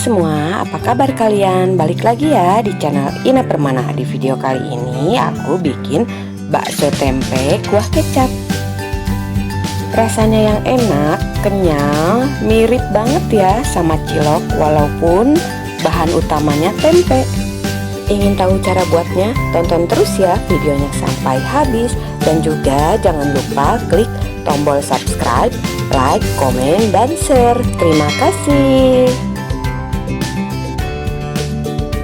semua, apa kabar kalian? Balik lagi ya di channel Ina Permana. Di video kali ini aku bikin bakso tempe kuah kecap. Rasanya yang enak, kenyal, mirip banget ya sama cilok walaupun bahan utamanya tempe. Ingin tahu cara buatnya? Tonton terus ya videonya sampai habis. Dan juga jangan lupa klik tombol subscribe, like, komen, dan share. Terima kasih.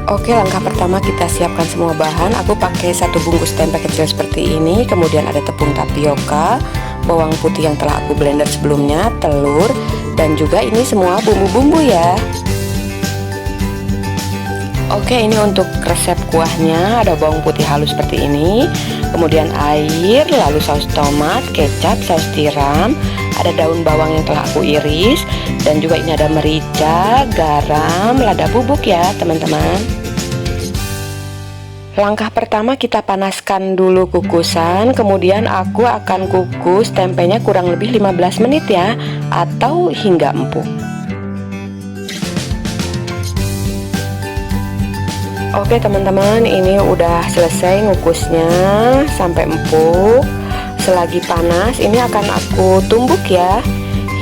Oke, langkah pertama kita siapkan semua bahan. Aku pakai 1 bungkus tempe kecil seperti ini. Kemudian ada tepung tapioka, bawang putih yang telah aku blender sebelumnya, telur, dan juga ini semua bumbu-bumbu ya. Oke, ini untuk resep kuahnya. Ada bawang putih halus seperti ini, kemudian air, lalu saus tomat, kecap, saus tiram, ada daun bawang yang telah aku iris, dan juga ini ada merica, garam, lada bubuk ya teman-teman. Langkah pertama kita panaskan dulu kukusan, kemudian aku akan kukus tempenya kurang lebih 15 menit ya, atau hingga empuk. Oke teman-teman, ini udah selesai ngukusnya sampai empuk. Selagi panas, ini akan aku tumbuk ya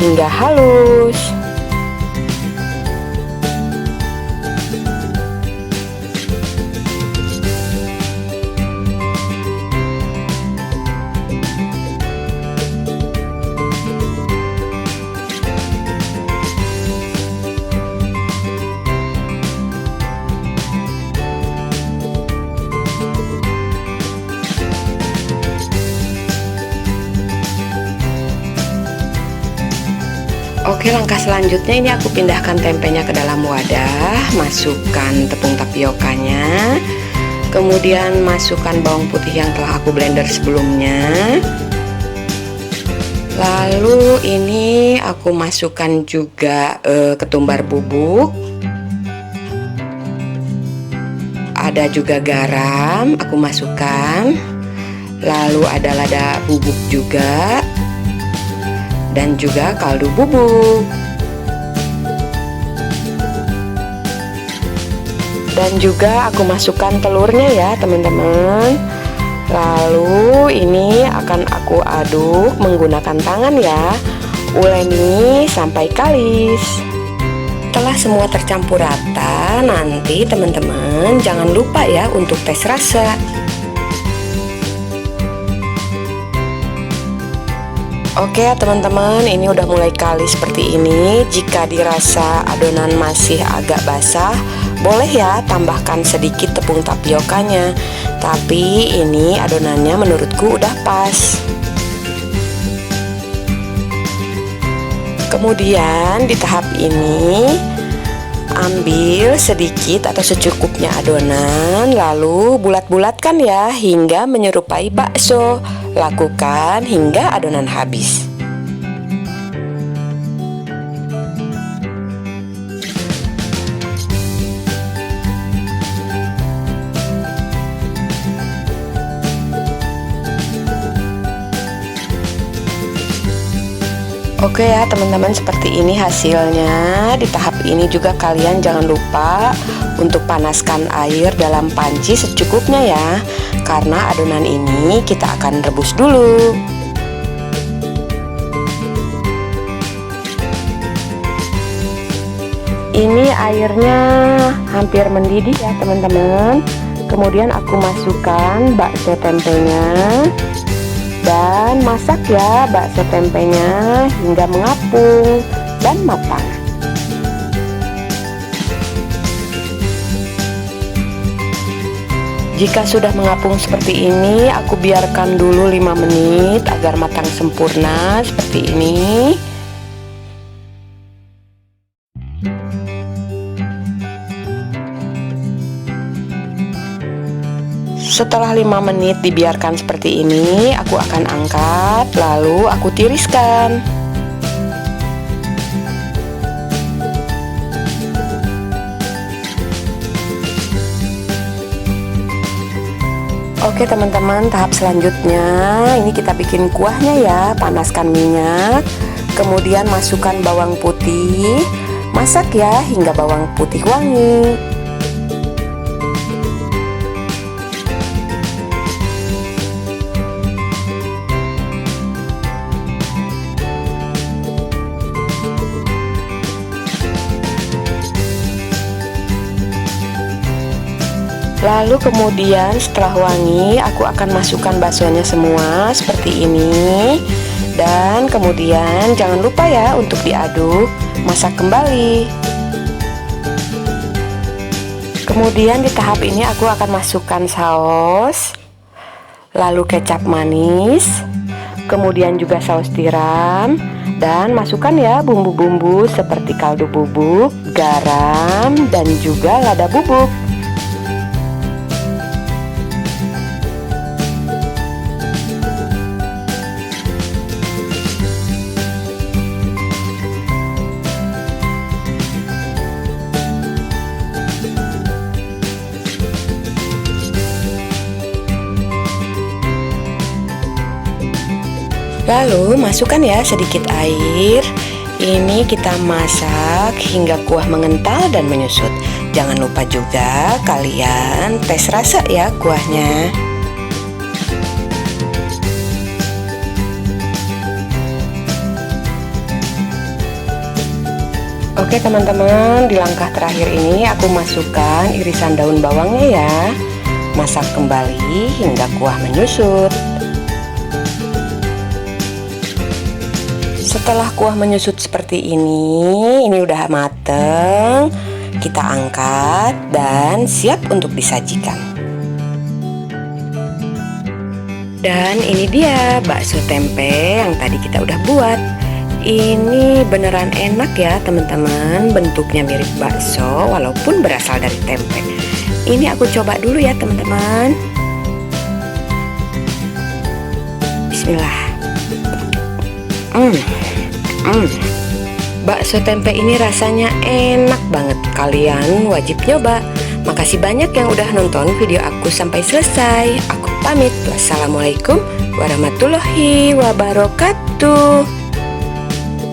hingga halus. Oke, langkah selanjutnya ini aku pindahkan tempenya ke dalam wadah, masukkan tepung tapiokanya, kemudian masukkan bawang putih yang telah aku blender sebelumnya. Lalu ini aku masukkan juga ketumbar bubuk, ada juga garam aku masukkan, lalu ada lada bubuk juga, dan juga kaldu bubuk, dan juga aku masukkan telurnya ya teman-teman. Lalu ini akan aku aduk menggunakan tangan ya, uleni sampai kalis. Setelah semua tercampur rata, nanti teman-teman jangan lupa ya untuk tes rasa. Oke teman-teman, ini udah mulai kalis seperti ini. Jika dirasa adonan masih agak basah, boleh ya tambahkan sedikit tepung tapiokanya. Tapi ini adonannya menurutku udah pas. Kemudian di tahap ini ambil sedikit atau secukupnya adonan, lalu bulat-bulatkan ya hingga menyerupai bakso. Lakukan hingga adonan habis. Oke ya teman-teman, seperti ini hasilnya. Di tahap ini juga kalian jangan lupa untuk panaskan air dalam panci secukupnya ya, karena adonan ini kita akan rebus dulu. Ini airnya hampir mendidih ya teman-teman. Kemudian aku masukkan bakso tempenya dan masak ya bakso tempenya hingga mengapung dan matang. Jika sudah mengapung seperti ini, aku biarkan dulu 5 menit agar matang sempurna seperti ini. Setelah 5 menit dibiarkan seperti ini, aku akan angkat, lalu aku tiriskan. Oke teman-teman, tahap selanjutnya ini kita bikin kuahnya ya. Panaskan minyak, kemudian masukkan bawang putih, Masak ya hingga bawang putih wangi. Lalu kemudian setelah wangi, aku akan masukkan baksonya semua seperti ini. Dan kemudian jangan lupa ya untuk diaduk, masak kembali. Kemudian di tahap ini aku akan masukkan saus, lalu kecap manis, kemudian juga saus tiram, dan masukkan ya bumbu-bumbu seperti kaldu bubuk, garam, dan juga lada bubuk. Lalu masukkan ya sedikit air. Ini kita masak hingga kuah mengental dan menyusut. Jangan lupa juga kalian tes rasa ya kuahnya. Oke teman-teman, di langkah terakhir ini aku masukkan irisan daun bawangnya ya. Masak kembali hingga kuah menyusut. Setelah kuah menyusut seperti ini udah mateng. Kita angkat dan siap untuk disajikan. Dan ini dia bakso tempe yang tadi kita udah buat. Ini beneran enak ya teman-teman. Bentuknya mirip bakso walaupun berasal dari tempe. Ini aku coba dulu ya teman-teman. Bismillah. Bakso tempe ini rasanya enak banget. Kalian wajib nyoba. Makasih banyak yang udah nonton video aku sampai selesai. Aku pamit. Wassalamualaikum warahmatullahi wabarakatuh.